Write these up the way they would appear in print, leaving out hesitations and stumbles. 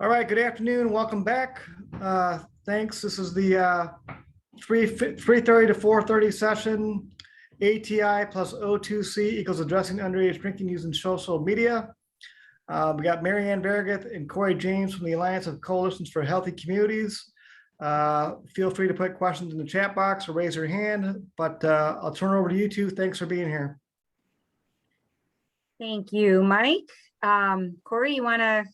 All right, good afternoon. Welcome back. Thanks. This is the 3:30 to 4:30 session. ATI plus O2C equals addressing underage drinking using social media. We got Marianne Vergeth and Corey James from the Alliance of Coalitions for Healthy Communities. Feel free to put questions in the chat box or raise your hand, but I'll turn it over to you two. Thanks for being here. Thank you, Mike. Corey, you want to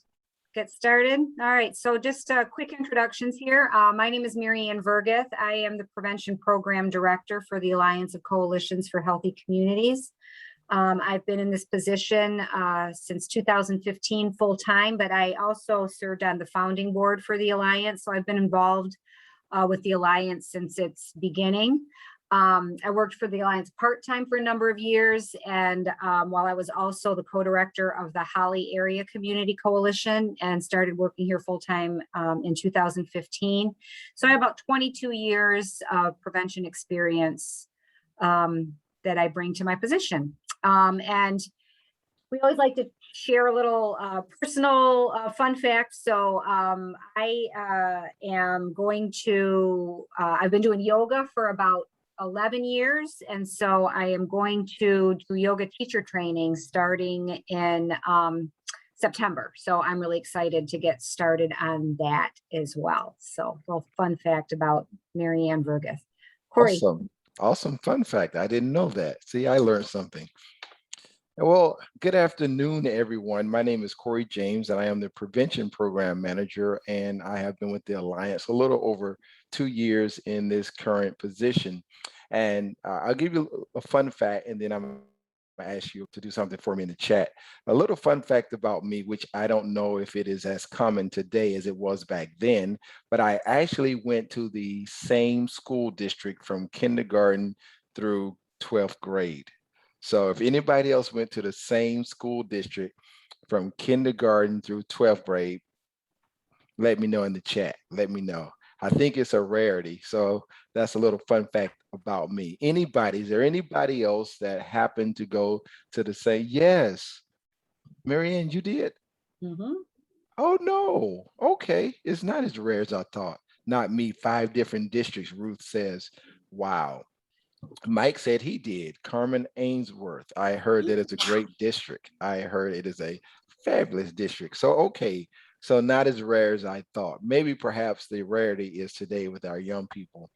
get started? All right, so just quick introductions here. My name is Marianne Vergeth. I am the Prevention Program Director for the Alliance of Coalitions for Healthy Communities. I've been in this position since 2015 full-time, but I also served on the founding board for the Alliance, so I've been involved with the Alliance since its beginning. I worked for the Alliance part-time for a number of years, and while I was also the co-director of the Holly Area Community Coalition and started working here full-time in 2015. So I have about 22 years of prevention experience that I bring to my position. And we always like to share a little personal fun fact. So I am going to, I've been doing yoga for about 11 years. And so I am going to do yoga teacher training starting in September. So I'm really excited to get started on that as well. So a little fun fact about Marianne Vergeth. Corey. Awesome fun fact. I didn't know that. See, I learned something. Well, good afternoon, everyone. My name is Corey James, and I am the Prevention Program Manager, and I have been with the Alliance a little over 2 years in this current position. And I'll give you a fun fact, and then I'm going to ask you to do something for me in the chat. A little fun fact about me, which I don't know if it is as common today as it was back then, but I actually went to the same school district from kindergarten through 12th grade. So if anybody else went to the same school district from kindergarten through 12th grade, let me know in the chat. Let me know. I think it's a rarity. So that's a little fun fact about me. Is there anybody else that happened to go to the same? Yes. Marianne, you did? Mm-hmm. Oh, no. Okay. It's not as rare as I thought. Not me. 5 different districts, Ruth says. Wow. Mike said he did. Carmen Ainsworth. I heard that it's a great district. I heard it is a fabulous district. So, okay. So not as rare as I thought. Maybe perhaps the rarity is today with our young people.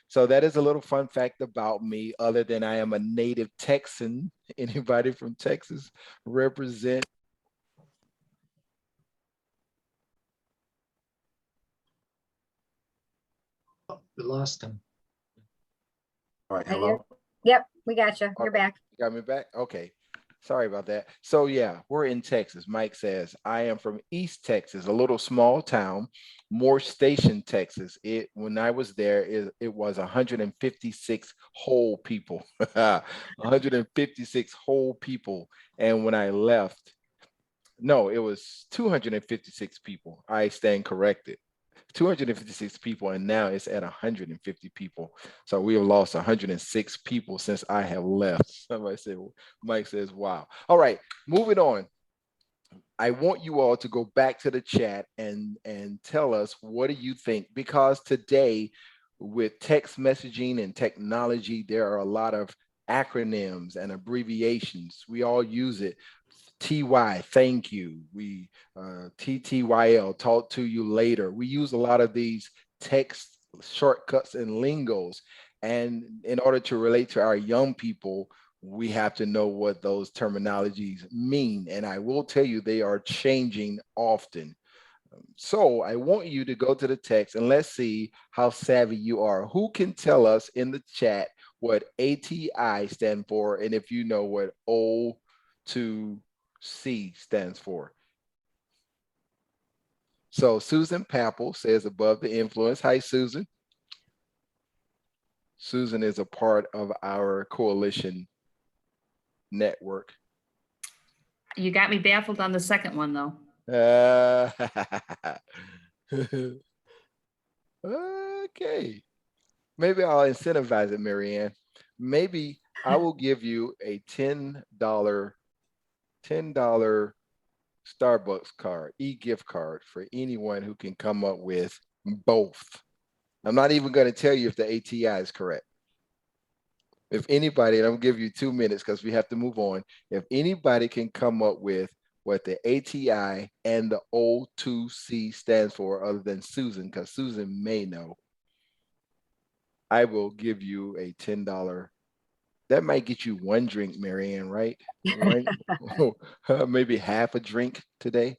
So that is a little fun fact about me, other than I am a native Texan. Anybody from Texas represent? We lost him. All right, hello? Yep, we got you. You're back. You got me back? Okay. Sorry about that. So yeah, we're in Texas. Mike says, I am from East Texas, a little small town, Moore Station, Texas. When I was there, it was 156 whole people, 156 whole people. And when I left, no, it was 256 people. I stand corrected. 256 people, and now it's at 150 people. So we have lost 106 people since I have left. Somebody said, Mike says, wow. All right, moving on. I want you all to go back to the chat and tell us, what do you think? Because today, with text messaging and technology, there are a lot of acronyms and abbreviations. We all use it. TY, thank you. We TTYL, talk to you later. We use a lot of these text shortcuts and lingos. And in order to relate to our young people, we have to know what those terminologies mean. And I will tell you, they are changing often. So I want you to go to the text and let's see how savvy you are. Who can tell us in the chat what ATI stand for? And if you know what O2C stands for. So Susan Papple says above the influence. Hi, Susan. Susan is a part of our coalition network. You got me baffled on the second one, though. Okay. Maybe I'll incentivize it, Marianne. Maybe I will give you a $10 Starbucks card, e-gift card for anyone who can come up with both. I'm not even going to tell you if the ATI is correct. If anybody, and I'm gonna give you 2 minutes because we have to move on. If anybody can come up with what the ATI and the O2C stands for, other than Susan, because Susan may know, I will give you a $10. That might get you one drink, Marianne, right? Right? Maybe half a drink today.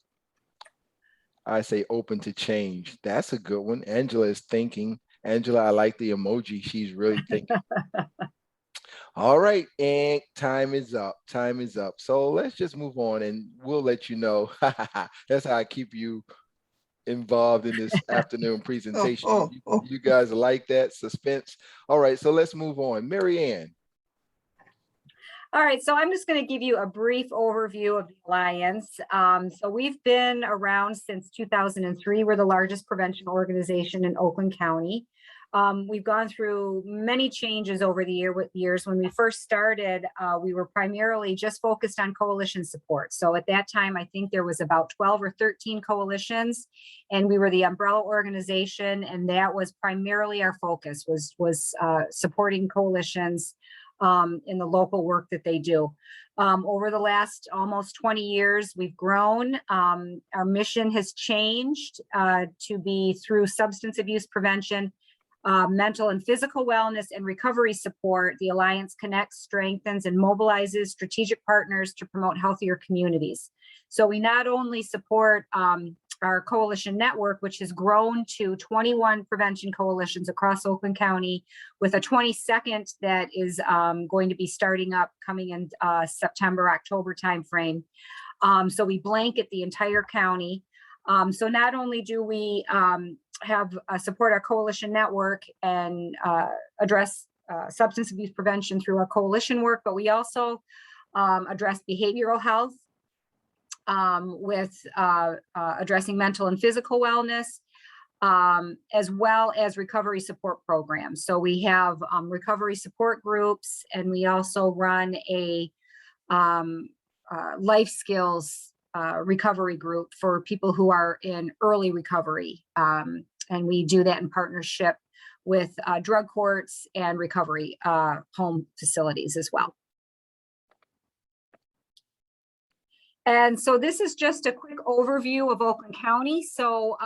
I say open to change. That's a good one. Angela is thinking. Angela, I like the emoji. She's really thinking. All right, and time is up. Time is up. So let's just move on and we'll let you know. That's how I keep you involved in this afternoon presentation. You guys like that suspense? All right, so let's move on. Marianne. All right, so I'm just going to give you a brief overview of the Alliance. So we've been around since 2003. We're the largest prevention organization in Oakland County. We've gone through many changes over the years. When we first started, we were primarily just focused on coalition support. So at that time, I think there was about 12 or 13 coalitions, and we were the umbrella organization, and that was primarily our focus was supporting coalitions in the local work that they do. Over the last almost 20 years, we've grown. Our mission has changed to be through substance abuse prevention, mental and physical wellness, and recovery support. The Alliance connects, strengthens, and mobilizes strategic partners to promote healthier communities. So we not only support our coalition network, which has grown to 21 prevention coalitions across Oakland County, with a 22nd that is going to be starting up coming in September, October timeframe. So we blanket the entire county. So not only do we have support our coalition network and address substance abuse prevention through our coalition work, but we also address behavioral health with addressing mental and physical wellness, as well as recovery support programs. So we have recovery support groups, and we also run a life skills recovery group for people who are in early recovery. And we do that in partnership with drug courts and recovery home facilities as well. And so this is just a quick overview of Oakland County. So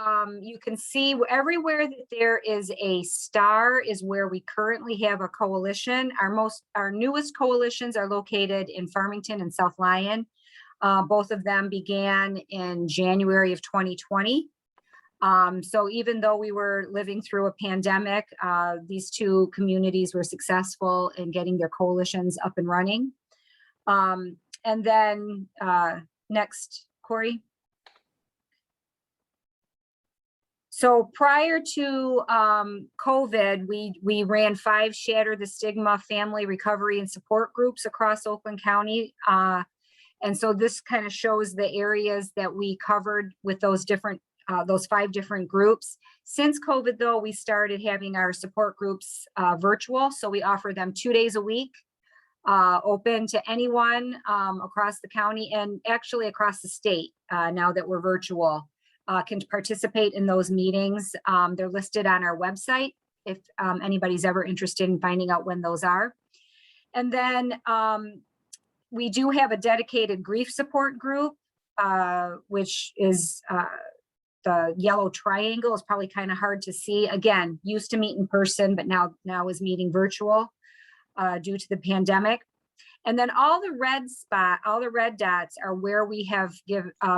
you can see everywhere that there is a star is where we currently have a coalition. Our newest coalitions are located in Farmington and South Lyon. Both of them began in January of 2020. So even though we were living through a pandemic, these two communities were successful in getting their coalitions up and running. And then next, Corey. So prior to COVID, we ran 5 Shatter the Stigma family recovery and support groups across Oakland County. And so this kind of shows the areas that we covered with those 5 different groups. Since COVID, though, we started having our support groups virtual. So we offer them 2 days a week, open to anyone across the county and actually across the state. Now that we're virtual, can participate in those meetings. They're listed on our website if anybody's ever interested in finding out when those are. And then we do have a dedicated grief support group, which is the yellow triangle. Is probably kind of hard to see. Again, used to meet in person, but now is meeting virtual due to the pandemic. And then all the red dots are where we have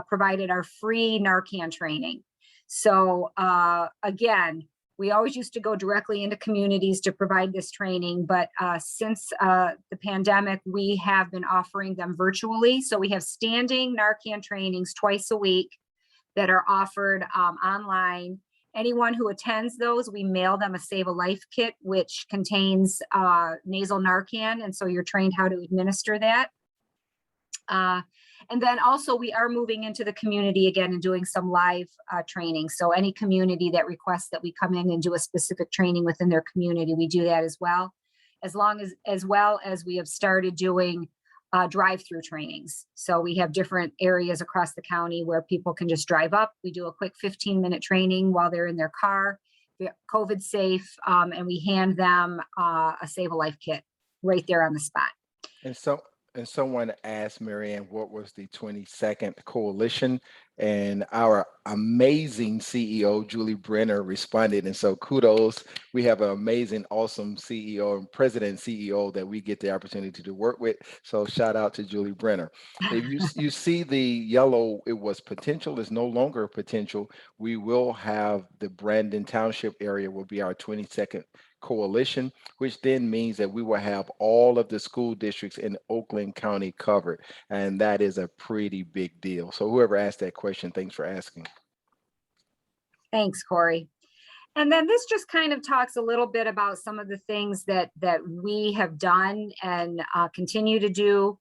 provided our free Narcan training. So again, we always used to go directly into communities to provide this training, but since the pandemic, we have been offering them virtually. So we have standing Narcan trainings twice a week that are offered online. Anyone who attends those, we mail them a Save a Life kit, which contains nasal Narcan. And so you're trained how to administer that. And then also we are moving into the community again and doing some live training. So any community that requests that we come in and do a specific training within their community, we do that as well. As well as we have started doing drive-through trainings. So we have different areas across the county where people can just drive up. We do a quick 15-minute training while they're in their car, COVID safe, and we hand them a Save a Life kit right there on the spot. And someone asked Marianne, what was the 22nd coalition? And our amazing CEO, Julie Brenner, responded. And so kudos, we have an amazing, awesome CEO and president CEO that we get the opportunity to work with. So shout out to Julie Brenner. If you see the yellow, it was potential, it's no longer potential. We will have the Brandon Township area will be our 22nd coalition, which then means that we will have all of the school districts in Oakland County covered. And that is a pretty big deal. So whoever asked that question, thanks for asking. Thanks, Corey. And then this just kind of talks a little bit about some of the things that we have done and continue to do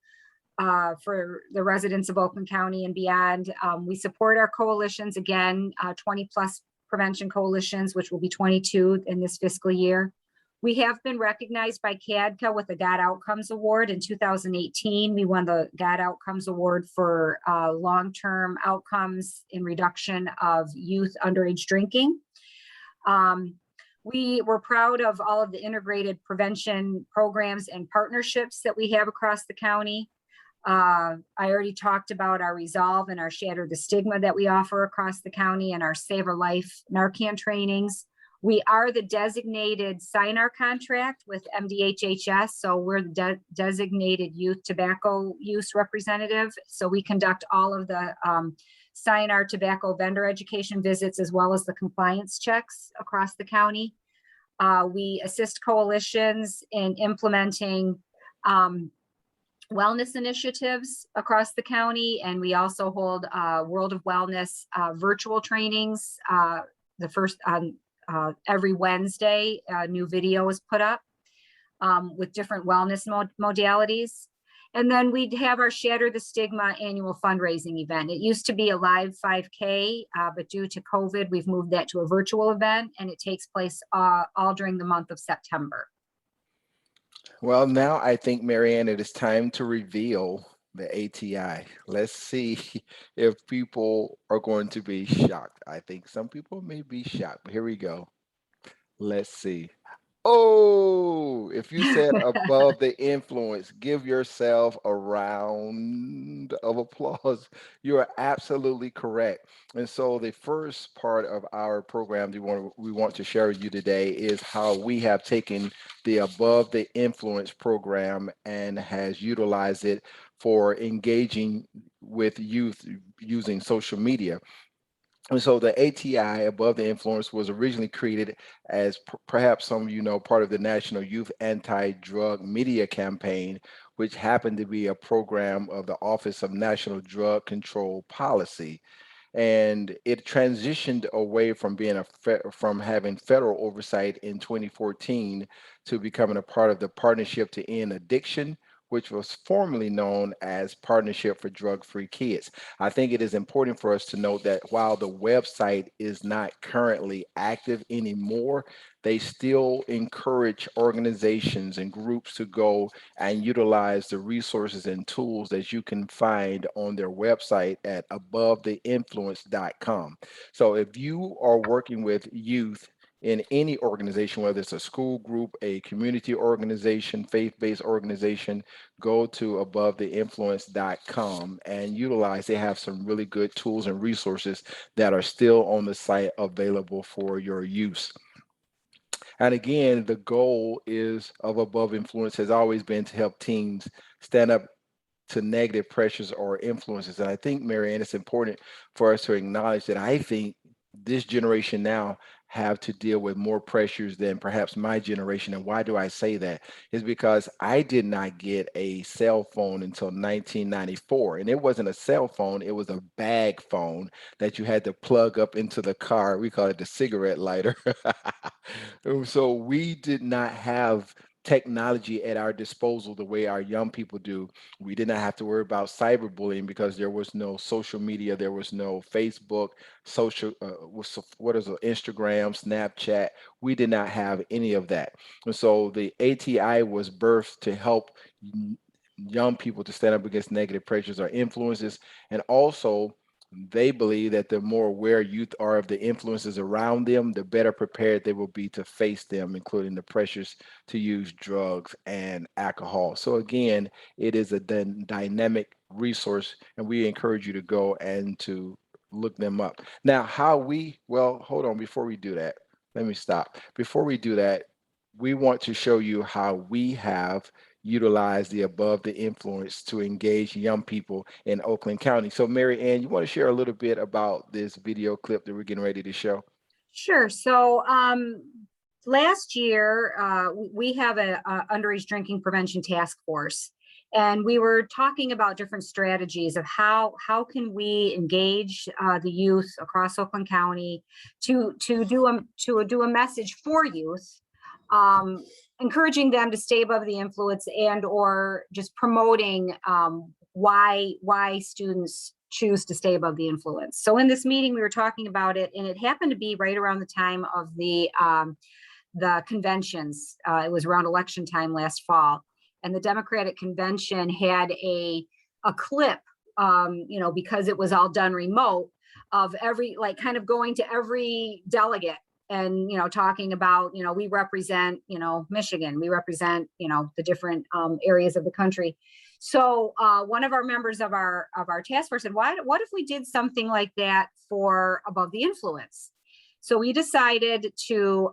for the residents of Oakland County and beyond. We support our coalitions, again, 20 plus prevention coalitions, which will be 22 in this fiscal year. We have been recognized by CADCA with the God Outcomes Award in 2018. We won the God Outcomes Award for long-term outcomes in reduction of youth underage drinking. We were proud of all of the integrated prevention programs and partnerships that we have across the county. I already talked about our Resolve and our Shatter the Stigma that we offer across the county and our Save Our Life Narcan trainings. We are the designated sign-our contract with MDHHS, so we're the designated youth tobacco use representative. So we conduct all of the sign-our tobacco vendor education visits as well as the compliance checks across the county. We assist coalitions in implementing wellness initiatives across the county, and we also hold World of Wellness virtual trainings. The first on every Wednesday, a new video is put up with different wellness modalities. And then we'd have our Shatter the Stigma annual fundraising event. It used to be a live 5K, but due to COVID, we've moved that to a virtual event, and it takes place all during the month of September. Well, now I think, Marianne, it is time to reveal the ATI. Let's see if people are going to be shocked. I think some people may be shocked, but here we go. Let's see. Oh, if you said above the influence, give yourself a round of applause. You are absolutely correct. And so the first part of our program we want to share with you today is how we have taken the above the influence program and has utilized it for engaging with youth using social media. And so the ATI, Above the Influence, was originally created as perhaps some of you know, part of the National Youth Anti-Drug Media Campaign, which happened to be a program of the Office of National Drug Control Policy. And it transitioned away from being from having federal oversight in 2014 to becoming a part of the Partnership to End Addiction, which was formerly known as Partnership for Drug-Free Kids. I think it is important for us to note that while the website is not currently active anymore, they still encourage organizations and groups to go and utilize the resources and tools that you can find on their website at abovetheinfluence.com. So if you are working with youth in any organization, whether it's a school group, a community organization, faith-based organization, go to abovetheinfluence.com and utilize. They have some really good tools and resources that are still on the site available for your use. And again, the goal of Above Influence has always been to help teens stand up to negative pressures or influences. And I think, Marianne, it's important for us to acknowledge that I think this generation now have to deal with more pressures than perhaps my generation. And why do I say that? Is because I did not get a cell phone until 1994. And it wasn't a cell phone, it was a bag phone that you had to plug up into the car. We call it the cigarette lighter. So we did not have technology at our disposal the way our young people do. We did not have to worry about cyberbullying because there was no social media, there was no Facebook, Instagram, Snapchat. We did not have any of that. And so the ATI was birthed to help young people to stand up against negative pressures or influences. And also, they believe that the more aware youth are of the influences around them, the better prepared they will be to face them, including the pressures to use drugs and alcohol. So again, it is a dynamic resource, and we encourage you to go and to look them up. Now, well, hold on, before we do that, let me stop. Before we do that, we want to show you how we have utilized the above the influence to engage young people in Oakland County. So Mary Ann, you want to share a little bit about this video clip that we're getting ready to show? Sure. So last year, we have a underage drinking prevention task force, and we were talking about different strategies of how can we engage the youth across Oakland County to do a message for youth, encouraging them to stay above the influence, and or just promoting why students choose to stay above the influence. So in this meeting, we were talking about it, and it happened to be right around the time of the conventions. It was around election time last fall, and the Democratic convention had a clip, because it was all done remote, of kind of going to every delegate and talking about we represent Michigan, we represent the different areas of the country. So one of our members of our task force said, what if we did something like that for above the influence? So we decided to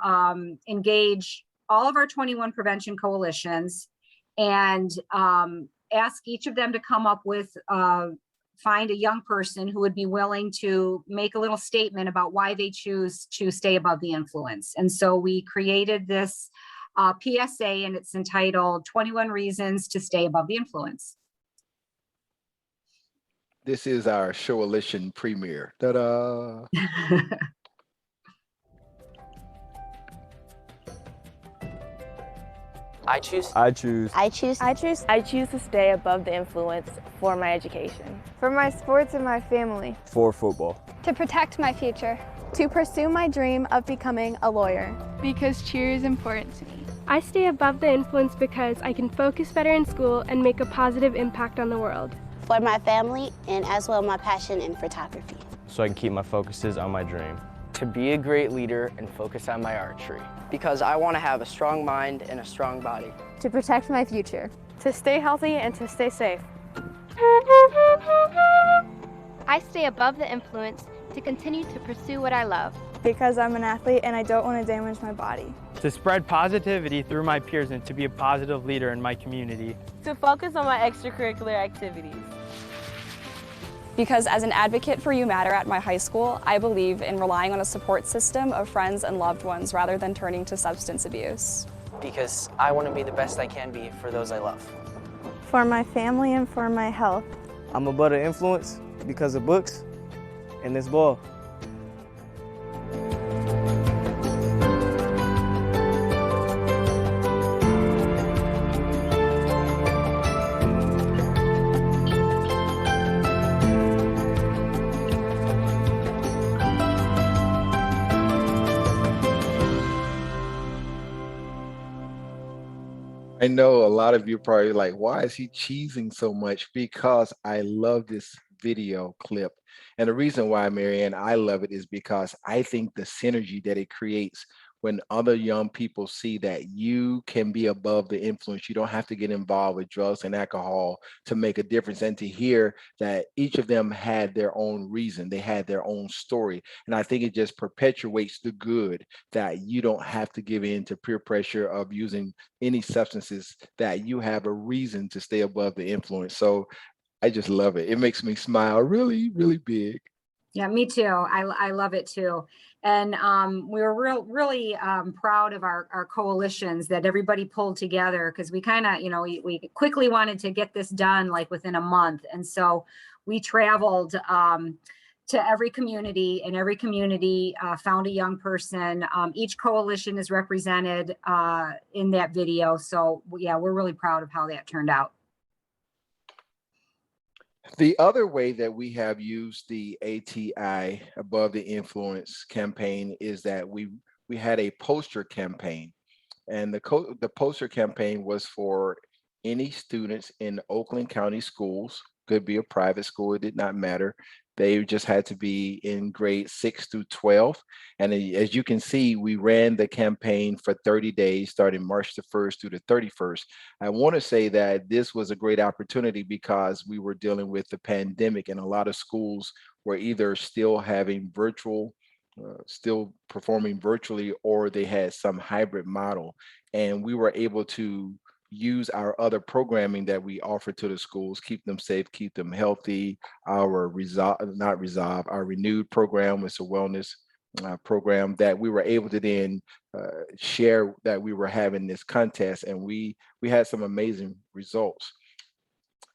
engage all of our 21 prevention coalitions and ask each of them to come up with find a young person who would be willing to make a little statement about why they choose to stay above the influence. And so we created this PSA, and it's entitled 21 Reasons to Stay Above the Influence. This is our Shoalition premiere. Ta-da! I choose to stay above the influence for my education. For my sports and my family. For football. To protect my future. To pursue my dream of becoming a lawyer. Because cheer is important to me. I stay above the influence because I can focus better in school and make a positive impact on the world. For my family, and as well my passion in photography. So I can keep my focuses on my dream. To be a great leader and focus on my archery. Because I want to have a strong mind and a strong body. To protect my future. To stay healthy and to stay safe. I stay above the influence to continue to pursue what I love. Because I'm an athlete and I don't want to damage my body. To spread positivity through my peers and to be a positive leader in my community. To focus on my extracurricular activities. Because as an advocate for You Matter at my high school, I believe in relying on a support system of friends and loved ones rather than turning to substance abuse. Because I want to be the best I can be for those I love. For my family and for my health. I'm above the influence because of books and this ball. I know a lot of you are probably like, why is he cheesing so much? Because I love this video clip. And the reason why, Marianne, I love it is because I think the synergy that it creates when other young people see that you can be above the influence, you don't have to get involved with drugs and alcohol to make a difference, and to hear that each of them had their own reason, they had their own story. And I think it just perpetuates the good that you don't have to give in to peer pressure of using any substances, that you have a reason to stay above the influence. So I just love it. It makes me smile really, really big. Yeah, me too. I love it too. And we were really proud of our coalitions that everybody pulled together, because we kind of, we quickly wanted to get this done like within a month. And so we traveled to every community, and every community found a young person. Each coalition is represented in that video. So yeah, we're really proud of how that turned out. The other way that we have used the ATI Above the Influence campaign is that we had a poster campaign, and the poster campaign was for any students in Oakland County schools, could be a private school, it did not matter. They just had to be in grades 6 through 12. And as you can see, we ran the campaign for 30 days, starting March the 1st through the 31st. I want to say that this was a great opportunity because we were dealing with the pandemic, and a lot of schools were either still having virtual, still performing virtually, or they had some hybrid model. And we were able to use our other programming that we offer to the schools, keep them safe, keep them healthy. Our our renewed program was a wellness program that we were able to then share that we were having this contest, and we had some amazing results.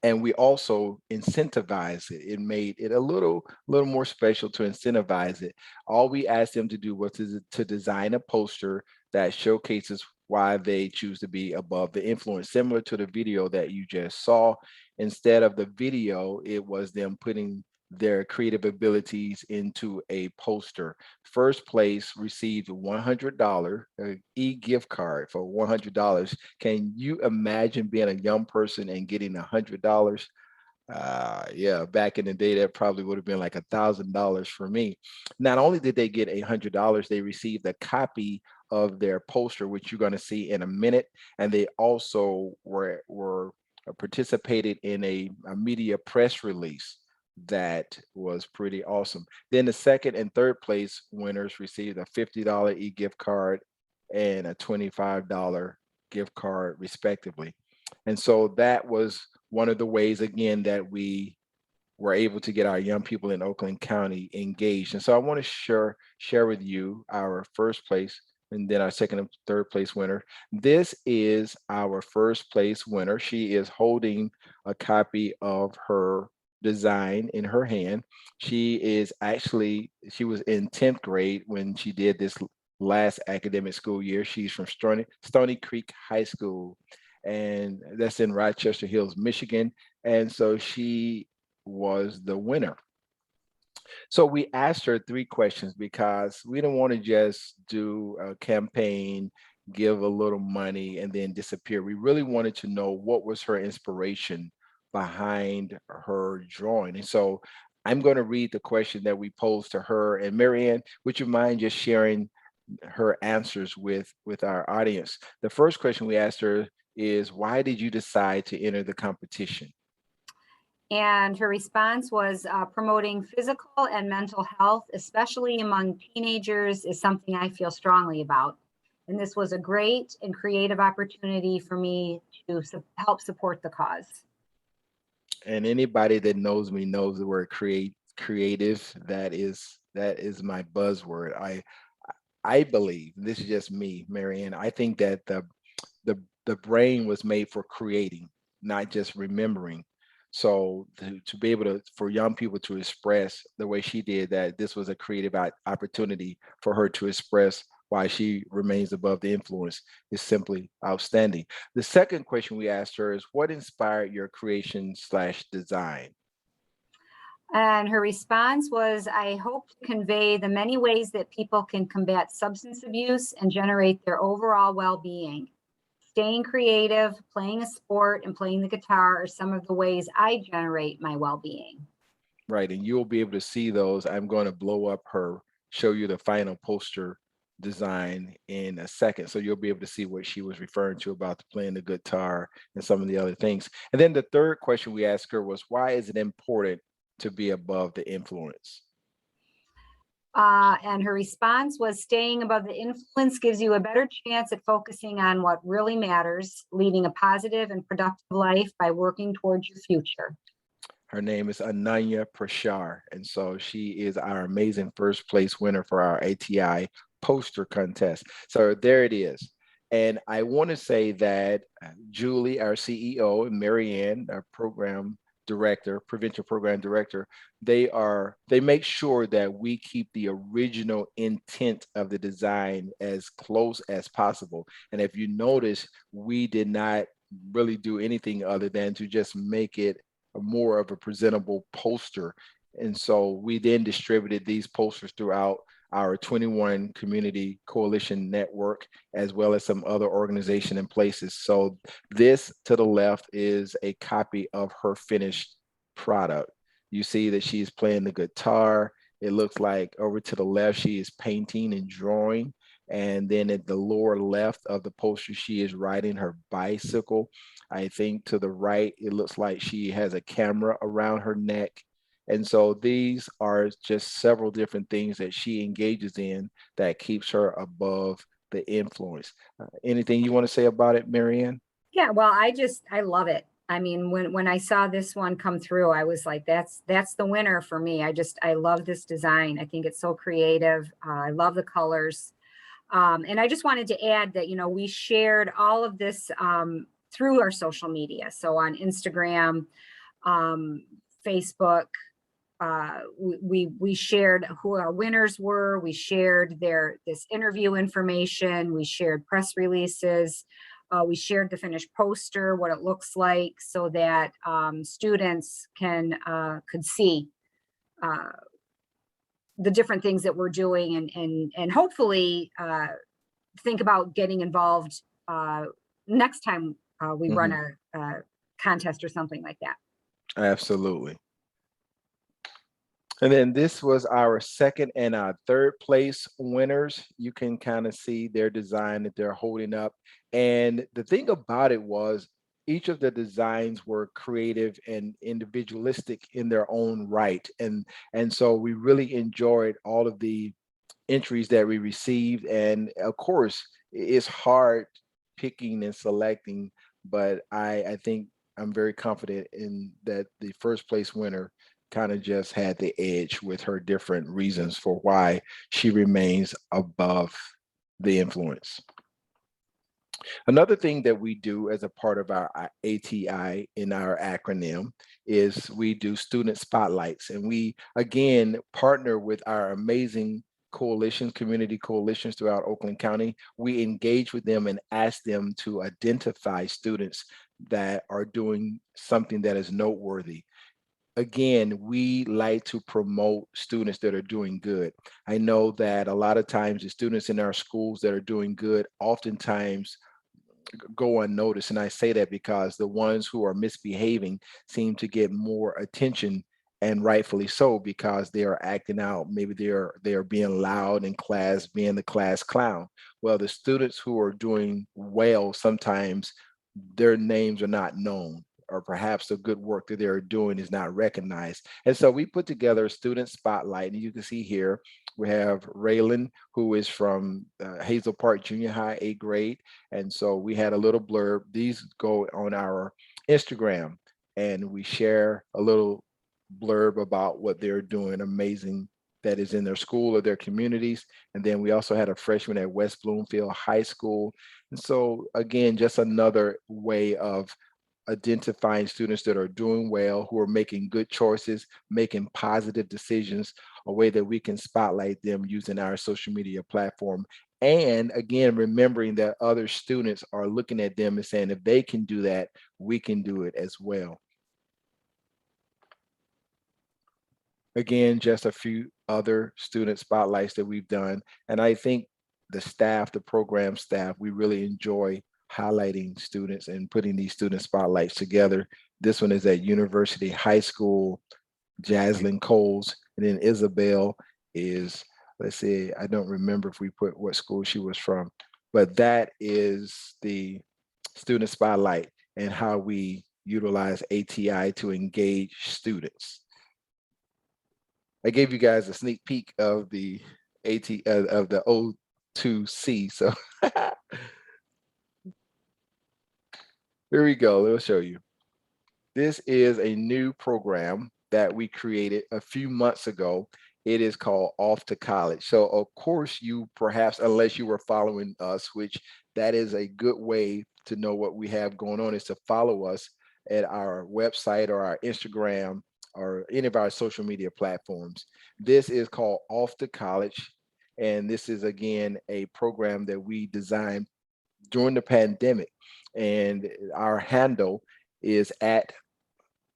And we also incentivize it. It made it a little more special to incentivize it. All we asked them to do was to design a poster that showcases why they choose to be above the influence, similar to the video that you just saw. Instead of the video, it was them putting their creative abilities into a poster. First place received $100 e-gift card for $100. Can you imagine being a young person and getting $100? Yeah, back in the day, that probably would have been like $1,000 for me. Not only did they get $100, they received a copy of their poster, which you're going to see in a minute, and they also were participated in a media press release that was pretty awesome. Then the second and third place winners received a $50 e-gift card and a $25 gift card, respectively. And so that was one of the ways, again, that we were able to get our young people in Oakland County engaged. And so I want to share with you our first place and then our second and third place winner. This is our first place winner. She is holding a copy of her design in her hand. She was in 10th grade when she did this last academic school year. She's from Stony Creek High School, and that's in Rochester Hills, Michigan. And so she was the winner. So we asked her 3 questions because we don't want to just do a campaign, give a little money, and then disappear. We really wanted to know what was her inspiration behind her drawing. And so I'm going to read the question that we posed to her. And Marianne, would you mind just sharing her answers with our audience? The first question we asked her is, why did you decide to enter the competition? And her response was promoting physical and mental health, especially among teenagers, is something I feel strongly about. And this was a great and creative opportunity for me to help support the cause. And anybody that knows me knows the word creative. That is my buzzword. I believe, this is just me, Marianne, I think that the brain was made for creating, not just remembering. So to be able for young people to express the way she did, that this was a creative opportunity for her to express why she remains above the influence, is simply outstanding. The second question we asked her is, what inspired your creation/design? And her response was, I hope to convey the many ways that people can combat substance abuse and generate their overall well-being. Staying creative, playing a sport, and playing the guitar are some of the ways I generate my well-being. Right, and you'll be able to see those. I'm going to blow up show you the final poster design in a second. So you'll be able to see what she was referring to about playing the guitar and some of the other things. And then the third question we asked her was, why is it important to be above the influence? And her response was, staying above the influence gives you a better chance at focusing on what really matters, leading a positive and productive life by working towards your future. Her name is Ananya Prashar, and so she is our amazing first place winner for our ATI poster contest. So there it is. And I want to say that Julie, our CEO, and Marianne, our program director, provincial program director, they make sure that we keep the original intent of the design as close as possible. And if you notice, we did not really do anything other than to just make it more of a presentable poster. And so we then distributed these posters throughout our 21 community coalition network, as well as some other organization and places. So this to the left is a copy of her finished product. You see that she's playing the guitar. It looks like over to the left, she is painting and drawing. And then at the lower left of the poster, she is riding her bicycle. I think to the right, it looks like she has a camera around her neck. And so these are just several different things that she engages in that keeps her above the influence. Anything you want to say about it, Marianne? Yeah, well, I love it. I mean, when I saw this one come through, I was like, that's the winner for me. I love this design. I think it's so creative. I love the colors. And I just wanted to add that, we shared all of this through our social media. So on Instagram, Facebook, we shared who our winners were. We shared this interview information. We shared press releases. We shared the finished poster, what it looks like, so that students could see the different things that we're doing, and hopefully think about getting involved next time we run a contest or something like that. Absolutely. And then this was our second and our third place winners. You can kind of see their design that they're holding up. And the thing about it was each of the designs were creative and individualistic in their own right. And so we really enjoyed all of the entries that we received. And of course, it's hard picking and selecting, but I think I'm very confident in that the first place winner kind of just had the edge with her different reasons for why she remains above the influence. Another thing that we do as a part of our ATI in our acronym is we do student spotlights, and we again partner with our amazing coalitions, community coalitions throughout Oakland County. We engage with them and ask them to identify students that are doing something that is noteworthy. Again, we like to promote students that are doing good. I know that a lot of times the students in our schools that are doing good oftentimes go unnoticed. And I say that because the ones who are misbehaving seem to get more attention, and rightfully so, because they are acting out. Maybe they are being loud in class, being the class clown. Well, the students who are doing well, sometimes their names are not known, or perhaps the good work that they're doing is not recognized. And so we put together a student spotlight, and you can see here, we have Raylan, who is from Hazel Park Junior High, 8th grade. And so we had a little blurb. These go on our Instagram, and we share a little blurb about what they're doing amazing that is in their school or their communities. And then we also had a freshman at West Bloomfield High School. And so again, just another way of identifying students that are doing well, who are making good choices, making positive decisions, a way that we can spotlight them using our social media platform. And again, remembering that other students are looking at them and saying, if they can do that, we can do it as well. Again, just a few other student spotlights that we've done. And I think the staff, the program staff, we really enjoy highlighting students and putting these student spotlights together. This one is at University High School, Jaslyn Coles, and then Isabel is, let's see, I don't remember if we put what school she was from, but that is the student spotlight and how we utilize ATI to engage students. I gave you guys a sneak peek of the of the O2C. So here we go. Let's show you. This is a new program that we created a few months ago. It is called Off to College. So of course you perhaps, unless you were following us, which that is a good way to know what we have going on, is to follow us at our website or our Instagram or any of our social media platforms. This is called Off to College. And this is, again, a program that we designed during the pandemic. And our handle is at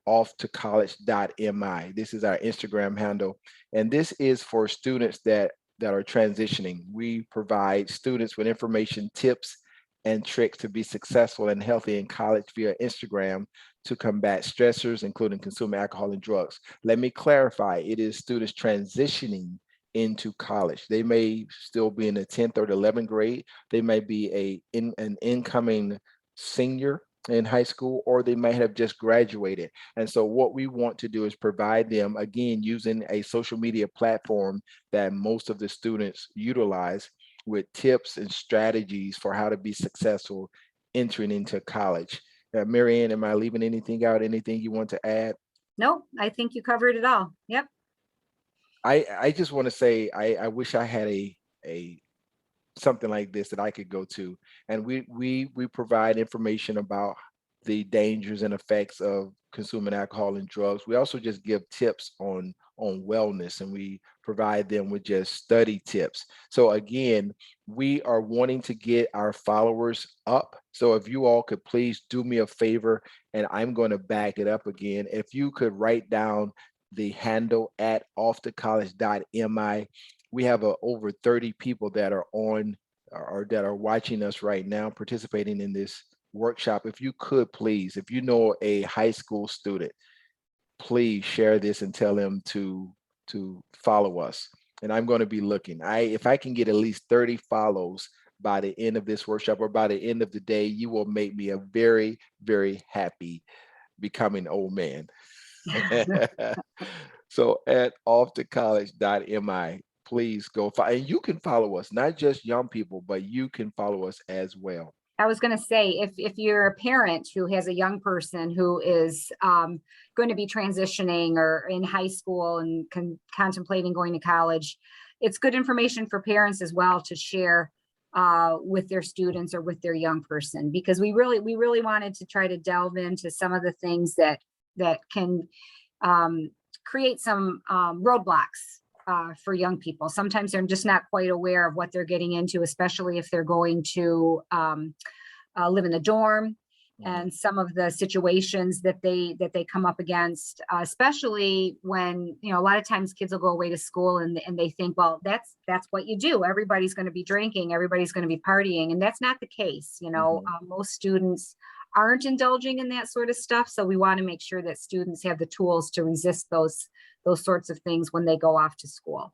offtocollege.mi. This is our Instagram handle. And this is for students that that are transitioning. We provide students with information, tips, and tricks to be successful and healthy in college via Instagram to combat stressors, including consuming alcohol and drugs. Let me clarify, it is students transitioning into college. They may still be in the 10th or the 11th grade. They may be an incoming senior in high school, or they might have just graduated. And so what we want to do is provide them, again, using a social media platform that most of the students utilize, with tips and strategies for how to be successful entering into college. Mary Ann, am I leaving anything out? Anything you want to add? No, I think you covered it all. Yep. I just want to say, I wish I had a something like this that I could go to. And we provide information about the dangers and effects of consuming alcohol and drugs. We also just give tips on wellness, and we provide them with just study tips. So again, we are wanting to get our followers up. So if you all could please do me a favor, and I'm going to back it up again. If you could write down the handle at offthecollege.mi. We have over 30 people that are on or that are watching us right now, participating in this workshop. If you could please, if you know a high school student, please share this and tell them to follow us. And I'm going to be looking. If I can get at least 30 follows by the end of this workshop, or by the end of the day, you will make me a very, very happy becoming old man. So at offthecollege.mi, please go follow, and you can follow us, not just young people, but you can follow us as well. I was going to say, if you're a parent who has a young person who is going to be transitioning or in high school and contemplating going to college, it's good information for parents as well to share with their students or with their young person, because we really wanted to try to delve into some of the things that can create some roadblocks for young people. Sometimes they're just not quite aware of what they're getting into, especially if they're going to live in a dorm, and some of the situations that they come up against, especially when, a lot of times kids will go away to school and they think, well, that's what you do. Everybody's going to be drinking, everybody's going to be partying, and that's not the case. Most students aren't indulging in that sort of stuff. So we want to make sure that students have the tools to resist those sorts of things when they go off to school.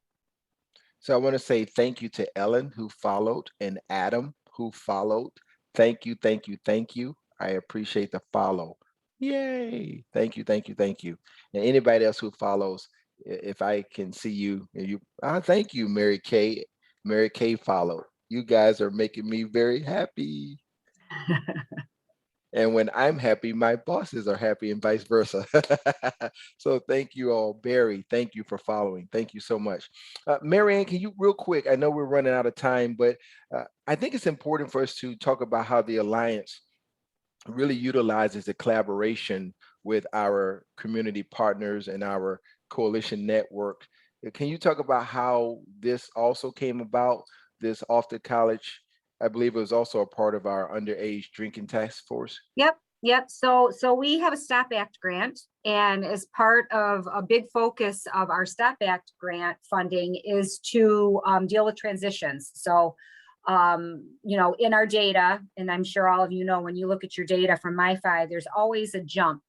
So I want to say thank you to Ellen, who followed, and Adam, who followed. Thank you, thank you, thank you. I appreciate the follow. Yay. Thank you, thank you, thank you. And anybody else who follows, if I can see you, thank you, Mary Kay. Mary Kay followed. You guys are making me very happy. And when I'm happy, my bosses are happy, and vice versa. So thank you all. Barry, thank you for following. Thank you so much. Mary Ann, can you real quick, I know we're running out of time, but I think it's important for us to talk about how the Alliance really utilizes the collaboration with our community partners and our coalition network. Can you talk about how this also came about, this Off the College? I believe it was also a part of our underage drinking task force. Yep. So we have a STOP Act grant, and as part of a big focus of our STOP Act grant funding is to deal with transitions. So, in our data, and I'm sure all of you know, when you look at your data from MyFi, there's always a jump.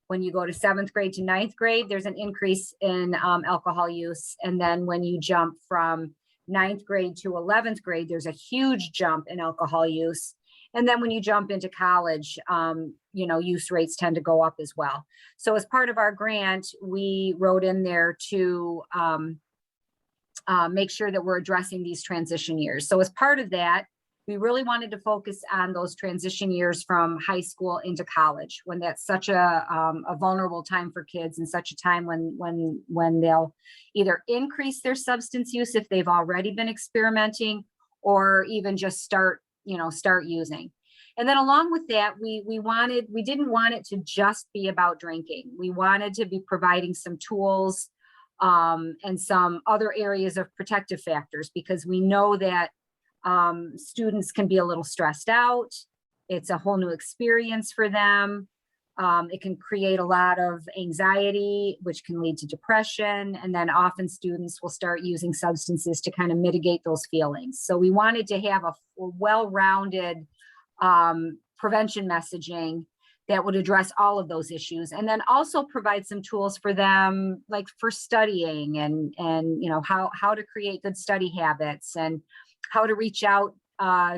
When you go to 7th grade to 9th grade, there's an increase in alcohol use. And then when you jump from 9th grade to 11th grade, there's a huge jump in alcohol use. And then when you jump into college, use rates tend to go up as well. So as part of our grant, we wrote in there to make sure that we're addressing these transition years. So as part of that, we really wanted to focus on those transition years from high school into college, when that's such a vulnerable time for kids, and such a time when they'll either increase their substance use if they've already been experimenting, or even just start using. And then along with that, we didn't want it to just be about drinking. We wanted to be providing some tools and some other areas of protective factors, because we know that students can be a little stressed out. It's a whole new experience for them. It can create a lot of anxiety, which can lead to depression. And then often students will start using substances to kind of mitigate those feelings. So we wanted to have a well-rounded prevention messaging that would address all of those issues, and then also provide some tools for them, like for studying and you know, how to create good study habits and how to reach out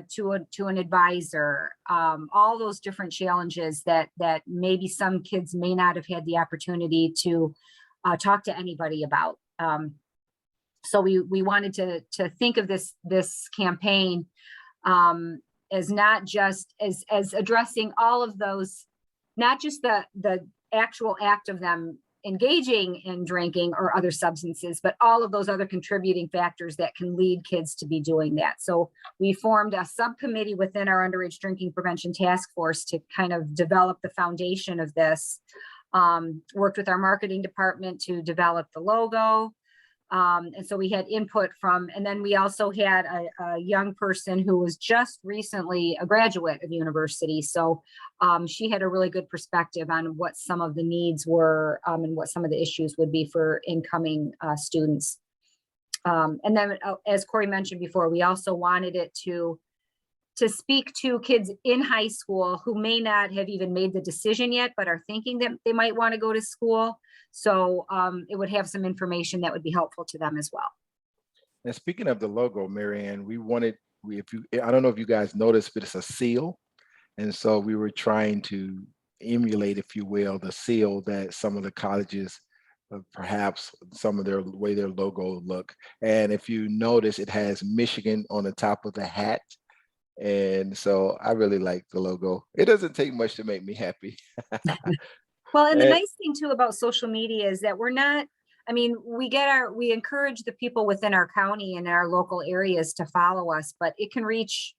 to an advisor, all those different challenges that maybe some kids may not have had the opportunity to talk to anybody about. So we wanted to think of this campaign as not just as addressing all of those, not just the actual act of them engaging in drinking or other substances, but all of those other contributing factors that can lead kids to be doing that. So we formed a subcommittee within our underage drinking prevention task force to kind of develop the foundation of this. Worked with our marketing department to develop the logo. And so we had input from, and then we also had a young person who was just recently a graduate of university. So she had a really good perspective on what some of the needs were and what some of the issues would be for incoming students. And then as Corey mentioned before, we also wanted it to speak to kids in high school who may not have even made the decision yet, but are thinking that they might want to go to school. So it would have some information that would be helpful to them as well. And speaking of the logo, Marianne, I don't know if you guys noticed, but it's a seal. And so we were trying to emulate, if you will, the seal that some of the colleges, perhaps some of their way their logo look. And if you notice, it has Michigan on the top of the hat. And so I really like the logo. It doesn't take much to make me happy. Well, and the nice thing too about social media is that we're not, I mean, we encourage the people within our county and our local areas to follow us, but it can reach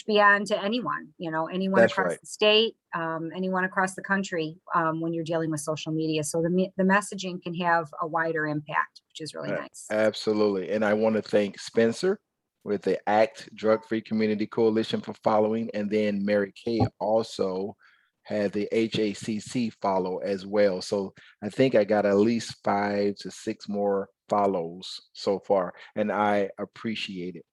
beyond to anyone, you know, anyone That's across right. the state, anyone across the country, when you're dealing with social media. So the messaging can have a wider impact, which is really nice. Absolutely. And I want to thank Spencer with the ACT Drug-Free Community Coalition for following. And then Mary Kay also had the HACC follow as well. So I think I got at least 5 to 6 more follows so far, and I appreciate it.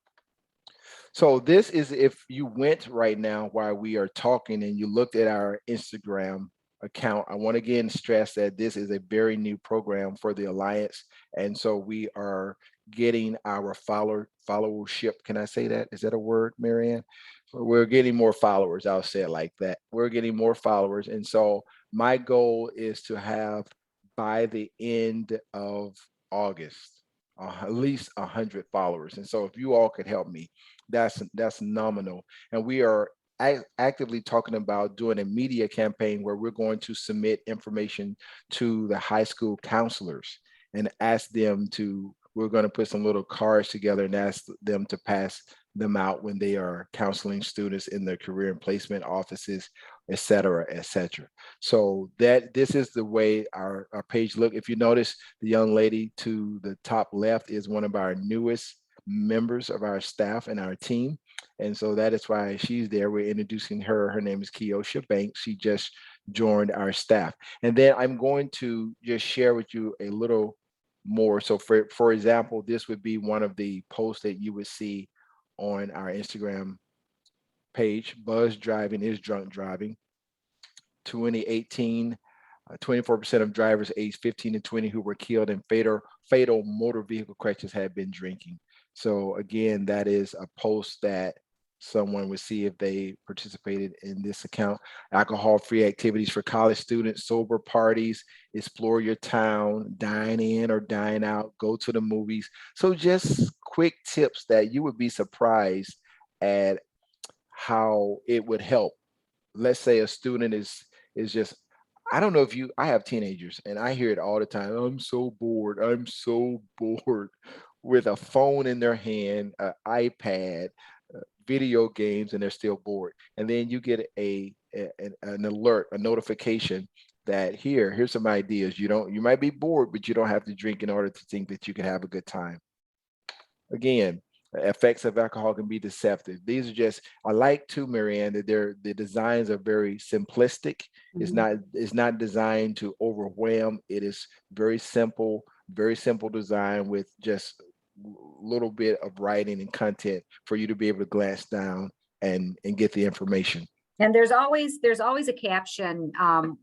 So this is, if you went right now while we are talking and you looked at our Instagram account, I want to again stress that this is a very new program for the Alliance. And so we are getting our followership. Can I say that? Is that a word, Marianne? We're getting more followers. I'll say it like that. We're getting more followers. And so my goal is to have, by the end of August, at least 100 followers. And so if you all could help me, that's nominal. And we are actively talking about doing a media campaign where we're going to submit information to the high school counselors and ask them to, we're going to put some little cards together and ask them to pass them out when they are counseling students in their career and placement offices, et cetera, et cetera. So this is the way our page look. If you notice, the young lady to the top left is one of our newest members of our staff and our team. And so that is why she's there. We're introducing her. Her name is Keosha Banks. She just joined our staff. And then I'm going to just share with you a little more. So for example, this would be one of the posts that you would see on our Instagram page. Buzz driving is drunk driving. 2018, 24% of drivers aged 15 to 20 who were killed in fatal motor vehicle crashes had been drinking. So again, that is a post that someone would see if they participated in this account. Alcohol-free activities for college students, sober parties, explore your town, dine in or dine out, go to the movies. So just quick tips that you would be surprised at how it would help. Let's say a student is just, I don't know if I have teenagers and I hear it all the time. I'm so bored. I'm so bored, with a phone in their hand, an iPad, video games, and they're still bored. And then you get an alert, a notification that here's some ideas. You might be bored, but you don't have to drink in order to think that you can have a good time. Again, Effects of alcohol can be deceptive. These are just, I like too, Marianne, that the designs are very simplistic. It's not designed to overwhelm. It is very simple design with just little bit of writing and content for you to be able to glance down and get the information. And there's always a caption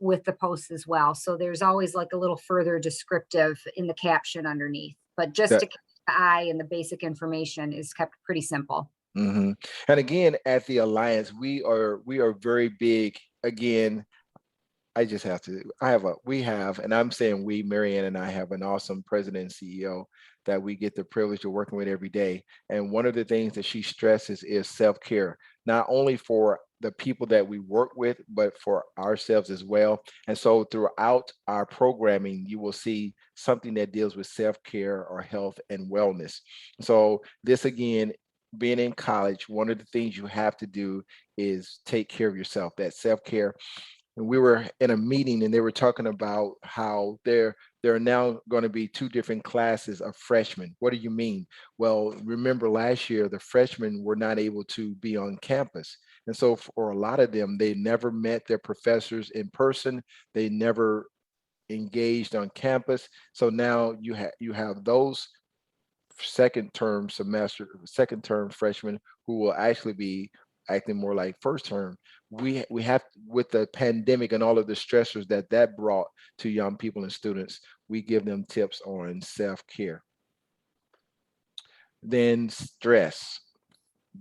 with the posts as well. So there's always like a little further descriptive in the caption underneath, but just to catch the eye, and the basic information is kept pretty simple. And again, at the Alliance, we are very big. Again, we have, and I'm saying we, Marianne and I have an awesome president and CEO that we get the privilege of working with every day. And one of the things that she stresses is self-care, not only for the people that we work with, but for ourselves as well. And so throughout our programming, you will see something that deals with self-care or health and wellness. So this, again, being in college, one of the things you have to do is take care of yourself, that self-care. And we were in a meeting and they were talking about how there are now going to be 2 different classes of freshmen. What do you mean? Well, remember last year, the freshmen were not able to be on campus. And so for a lot of them, they never met their professors in person. They never engaged on campus. So now you have those second term freshmen who will actually be acting more like first term. We have, with the pandemic and all of the stressors that brought to young people and students, we give them tips on self-care. Then stress,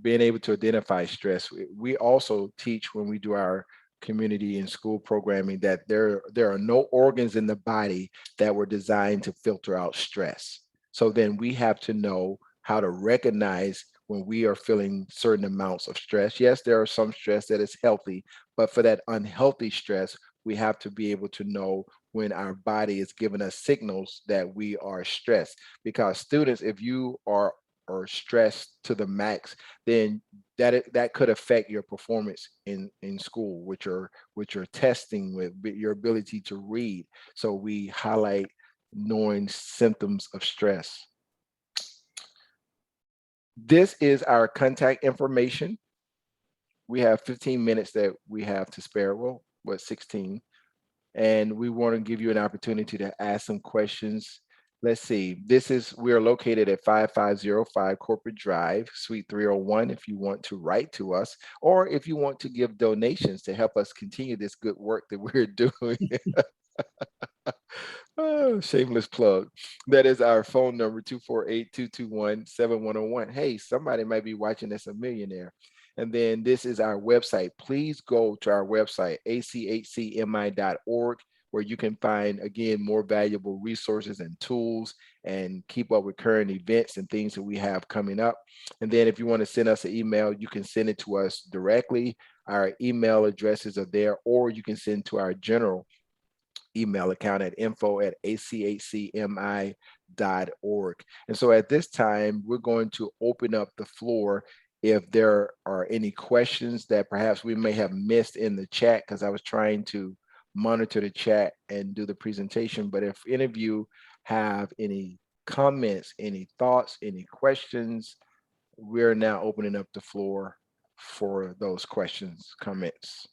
being able to identify stress. We also teach when we do our community and school programming that there are no organs in the body that were designed to filter out stress. So then we have to know how to recognize when we are feeling certain amounts of stress. Yes, there are some stress that is healthy, but for that unhealthy stress, we have to be able to know when our body is giving us signals that we are stressed. Because students, if you are stressed to the max, then that could affect your performance in school, which are testing, with your ability to read. So we highlight knowing symptoms of stress. This is our contact information. We have 15 minutes that we have to spare. Well, 16. And we want to give you an opportunity to ask some questions. Let's see. We are located at 5505 Corporate Drive, Suite 301, if you want to write to us, or if you want to give donations to help us continue this good work that we're doing. Oh, shameless plug. That is our phone number, 248-221-7101. Hey, somebody might be watching that's a millionaire. And then this is our website. Please go to our website, achcmi.org, where you can find, again, more valuable resources and tools and keep up with current events and things that we have coming up. And then if you want to send us an email, you can send it to us directly. Our email addresses are there, or you can send to our general email account at info@achcmi.org. And so at this time, we're going to open up the floor if there are any questions that perhaps we may have missed in the chat, because I was trying to monitor the chat and do the presentation. But if any of you have any comments, any thoughts, any questions, we're now opening up the floor for those questions, comments.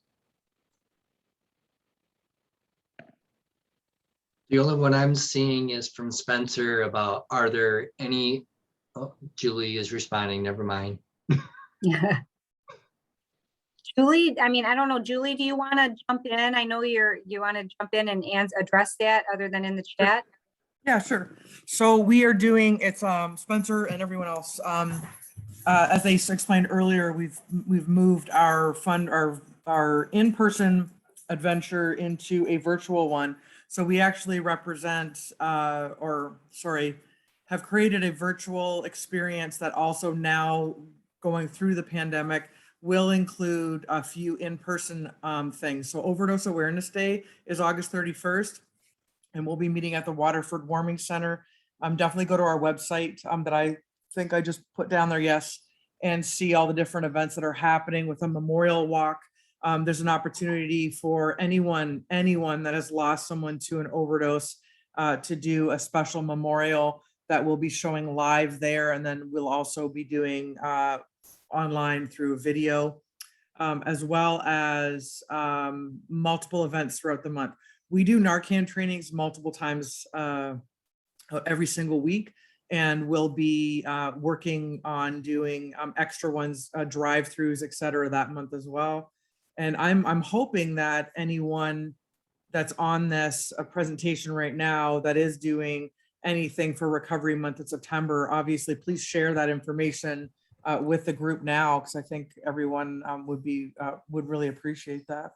The only one I'm seeing is from Spencer about, are there any, oh, Julie is responding, never mind. Yeah. Julie, I mean, I don't know, Julie, do you want to jump in? I know you want to jump in and address that other than in the chat. Yeah, sure. So we are doing, it's Spencer and everyone else. As they explained earlier, we've moved our in-person adventure into a virtual one. So we actually represent, have created a virtual experience that also now, going through the pandemic, will include a few in-person things. So Overdose Awareness Day is August 31st, and we'll be meeting at the Waterford Warming Center. Definitely go to our website that I think I just put down there, yes, and see all the different events that are happening with a memorial walk. There's an opportunity for anyone that has lost someone to an overdose to do a special memorial that we'll be showing live there. And then we'll also be doing online through video, as well as multiple events throughout the month. We do Narcan trainings multiple times every single week, and we'll be working on doing extra ones, drive-throughs, et cetera, that month as well. And I'm hoping that anyone that's on this presentation right now that is doing anything for Recovery Month in September, obviously, please share that information with the group now, because I think everyone would really appreciate that.